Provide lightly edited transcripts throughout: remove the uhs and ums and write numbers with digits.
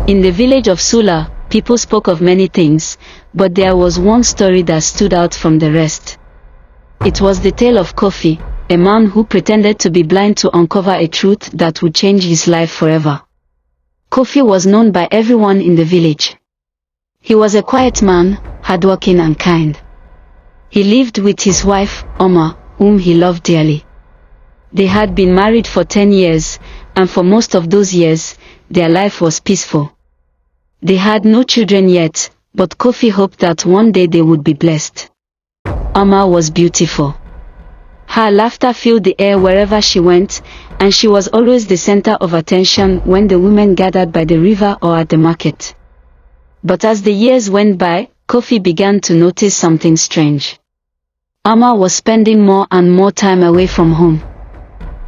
In the village of Sula, people spoke of many things, but there was one story that stood out from the rest. It was the tale of Kofi, a man who pretended to be blind to uncover a truth that would change his life forever. Kofi was known by everyone in the village. He was a quiet man, hardworking and kind. He lived with his wife, Oma, whom he loved dearly. They had been married for 10 years, and for most of those years, their life was peaceful. They had no children yet, but Kofi hoped that one day they would be blessed. Oma was beautiful. Her laughter filled the air wherever she went, and she was always the center of attention when the women gathered by the river or at the market. But as the years went by, Kofi began to notice something strange. Oma was spending more and more time away from home.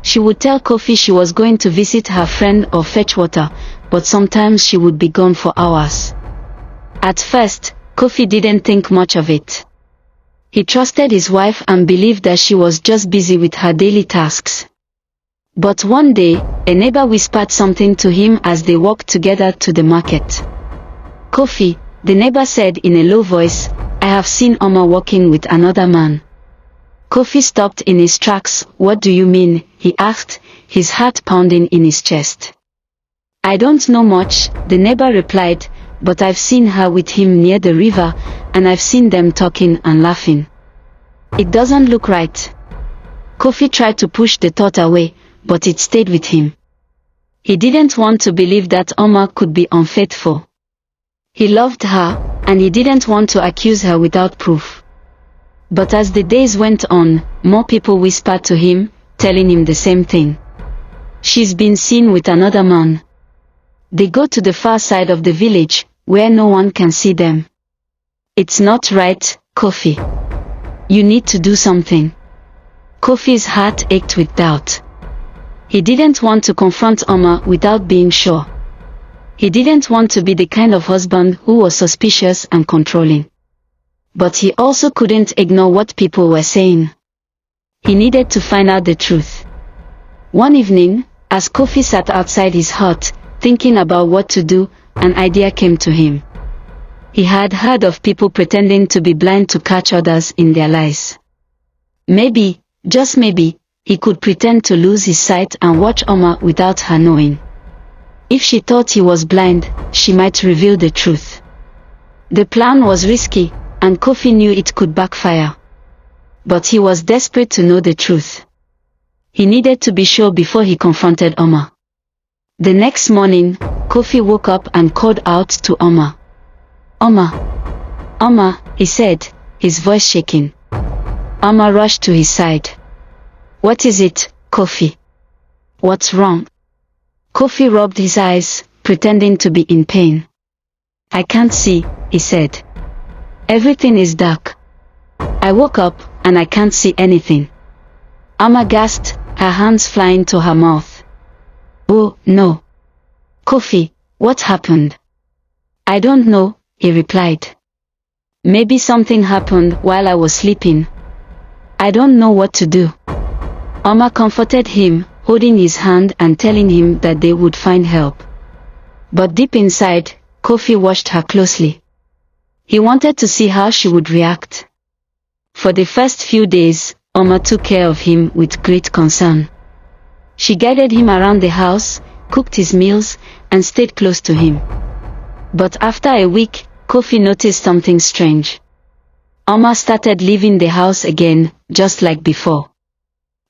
She would tell Kofi she was going to visit her friend or fetch water, but sometimes she would be gone for hours. At first, Kofi didn't think much of it. He trusted his wife and believed that she was just busy with her daily tasks. But one day, a neighbor whispered something to him as they walked together to the market. "Kofi," the neighbor said in a low voice, "I have seen Oma walking with another man." Kofi stopped in his tracks. "What do you mean?" he asked, his heart pounding in his chest. "I don't know much," the neighbor replied, "but I've seen her with him near the river, and I've seen them talking and laughing. It doesn't look right." Kofi tried to push the thought away, but it stayed with him. He didn't want to believe that Oma could be unfaithful. He loved her, and he didn't want to accuse her without proof. But as the days went on, more people whispered to him, telling him the same thing. "She's been seen with another man. They go to the far side of the village, where no one can see them. It's not right, Kofi. You need to do something." Kofi's heart ached with doubt. He didn't want to confront Oma without being sure. He didn't want to be the kind of husband who was suspicious and controlling. But he also couldn't ignore what people were saying. He needed to find out the truth. One evening, as Kofi sat outside his hut, thinking about what to do, an idea came to him. He had heard of people pretending to be blind to catch others in their lies. Maybe, just maybe, he could pretend to lose his sight and watch Oma without her knowing. If she thought he was blind, she might reveal the truth. The plan was risky, and Kofi knew it could backfire. But he was desperate to know the truth. He needed to be sure before he confronted Oma. The next morning, Kofi woke up and called out to Oma. "Oma! Oma!" he said, his voice shaking. Oma rushed to his side. "What is it, Kofi? What's wrong?" Kofi rubbed his eyes, pretending to be in pain. "I can't see," he said. "Everything is dark. I woke up, and I can't see anything." Oma gasped, her hands flying to her mouth. "Oh, no. Kofi, what happened?" "I don't know," he replied. "Maybe something happened while I was sleeping. I don't know what to do." Oma comforted him, holding his hand and telling him that they would find help. But deep inside, Kofi watched her closely. He wanted to see how she would react. For the first few days, Oma took care of him with great concern. She guided him around the house, cooked his meals, and stayed close to him. But after a week, Kofi noticed something strange. Oma started leaving the house again, just like before.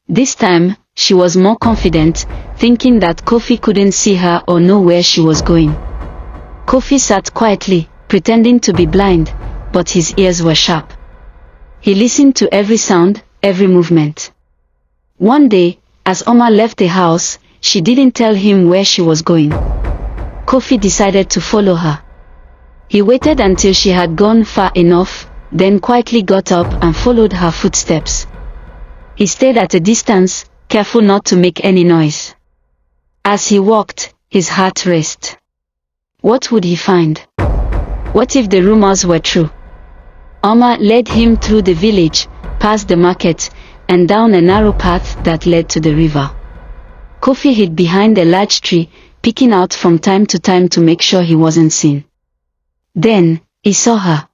This time, she was more confident, thinking that Kofi couldn't see her or know where she was going. Kofi sat quietly, pretending to be blind, but his ears were sharp. He listened to every sound, every movement. One day, as Oma left the house, she didn't tell him where she was going. Kofi decided to follow her. He waited until she had gone far enough, then quietly got up and followed her footsteps. He stayed at a distance, careful not to make any noise. As he walked, his heart raced. What would he find? What if the rumors were true? Oma led him through the village, past the market, and down a narrow path that led to the river. Kofi hid behind a large tree, peeking out from time to time to make sure he wasn't seen. Then, he saw her.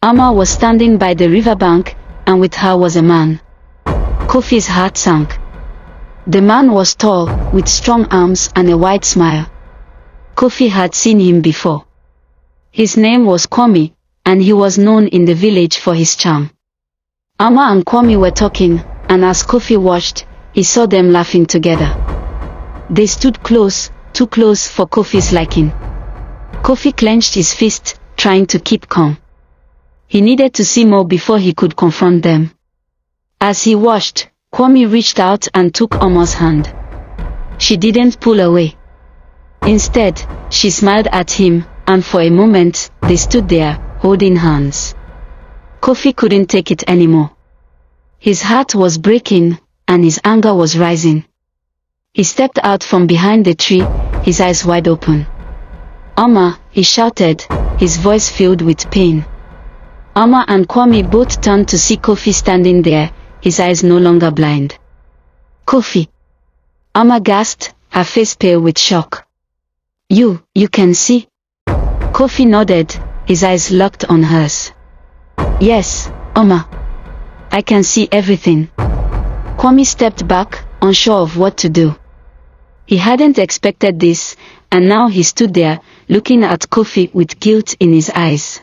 Amma was standing by the riverbank, and with her was a man. Kofi's heart sank. The man was tall, with strong arms and a wide smile. Kofi had seen him before. His name was Kwame, and he was known in the village for his charm. Amma and Kwame were talking, and as Kofi watched, he saw them laughing together. They stood close, too close for Kofi's liking. Kofi clenched his fist, trying to keep calm. He needed to see more before he could confront them. As he watched, Kwame reached out and took Amma's hand. She didn't pull away. Instead, she smiled at him, and for a moment, they stood there, holding hands. Kofi couldn't take it anymore. His heart was breaking, and his anger was rising. He stepped out from behind the tree, his eyes wide open. "Amma," he shouted, his voice filled with pain. Amma and Kwame both turned to see Kofi standing there, his eyes no longer blind. "Kofi!" Amma gasped, her face pale with shock. You can see?" Kofi nodded, his eyes locked on hers. "Yes, Amma. I can see everything." Kwame stepped back, unsure of what to do. He hadn't expected this, and now he stood there, looking at Kofi with guilt in his eyes.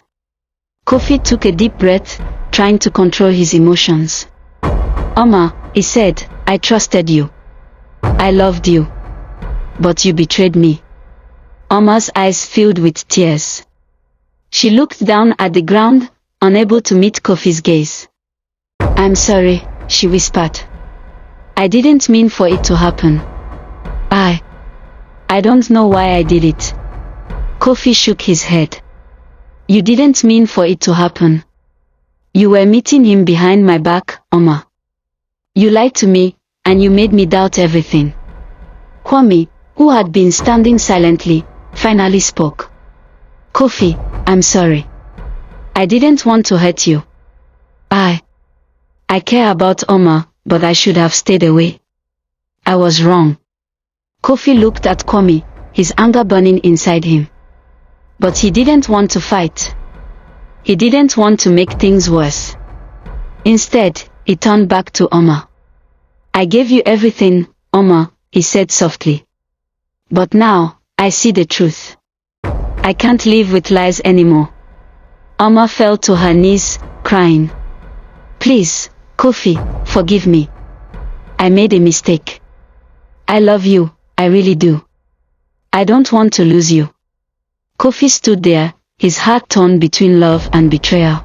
Kofi took a deep breath, trying to control his emotions. "Amma," he said, "I trusted you. I loved you. But you betrayed me." Amma's eyes filled with tears. She looked down at the ground, unable to meet Kofi's gaze. "I'm sorry," she whispered. "I didn't mean for it to happen. I don't know why I did it." Kofi shook his head. "You didn't mean for it to happen. You were meeting him behind my back, Amma. You lied to me, and you made me doubt everything." Kwame, who had been standing silently, finally spoke. "Kofi, I'm sorry. I didn't want to hurt you. I care about Amma, but I should have stayed away. I was wrong." Kofi looked at Kwame, his anger burning inside him. But he didn't want to fight. He didn't want to make things worse. Instead, he turned back to Amma. "I gave you everything, Amma," he said softly. "But now, I see the truth. I can't live with lies anymore." Amma fell to her knees, crying. "Please, Kofi, forgive me. I made a mistake. I love you, I really do. I don't want to lose you." Kofi stood there, his heart torn between love and betrayal.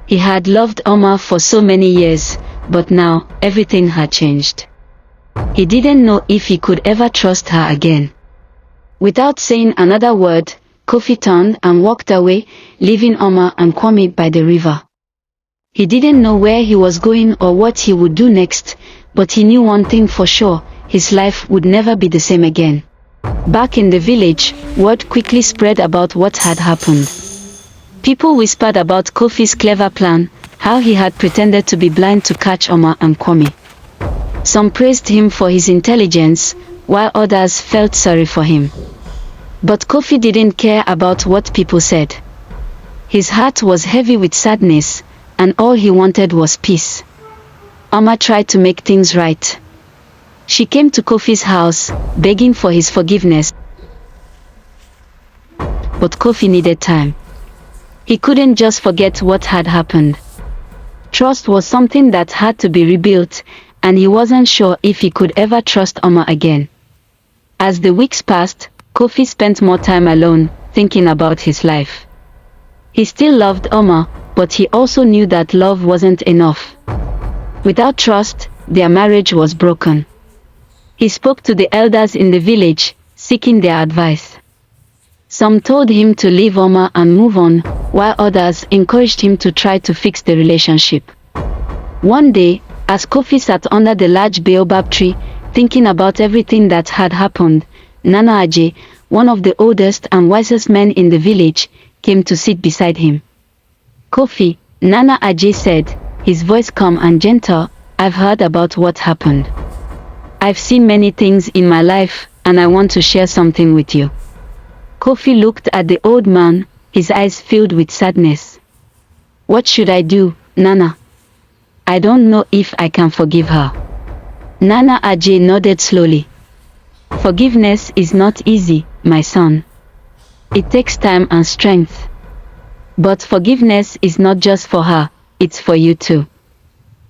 He had loved Amma for so many years, but now, everything had changed. He didn't know if he could ever trust her again. Without saying another word, Kofi turned and walked away, leaving Amma and Kwame by the river. He didn't know where he was going or what he would do next, but he knew one thing for sure: his life would never be the same again. Back in the village, word quickly spread about what had happened. People whispered about Kofi's clever plan, how he had pretended to be blind to catch Amma and Kwame. Some praised him for his intelligence, while others felt sorry for him. But Kofi didn't care about what people said. His heart was heavy with sadness, and all he wanted was peace. Amma tried to make things right. She came to Kofi's house, begging for his forgiveness. But Kofi needed time. He couldn't just forget what had happened. Trust was something that had to be rebuilt, and he wasn't sure if he could ever trust Amma again. As the weeks passed, Kofi spent more time alone, thinking about his life. He still loved Amma, but he also knew that love wasn't enough. Without trust, their marriage was broken. He spoke to the elders in the village, seeking their advice. Some told him to leave Amma and move on, while others encouraged him to try to fix the relationship. One day, as Kofi sat under the large baobab tree, thinking about everything that had happened, Nana Aje, one of the oldest and wisest men in the village, came to sit beside him. "Kofi," Nana Aje said, his voice calm and gentle, "I've heard about what happened. I've seen many things in my life, and I want to share something with you. Kofi looked at the old man, his eyes filled with sadness. What should I do, Nana? I don't know if I can forgive her. Nana Ajay nodded slowly. Forgiveness is not easy, my son. It takes time and strength. But forgiveness is not just for her, it's for you too.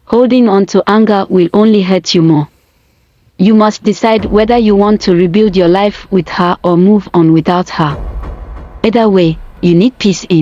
Holding on to anger will only hurt you more. You must decide whether you want to rebuild your life with her or move on without her. Either way, you need peace in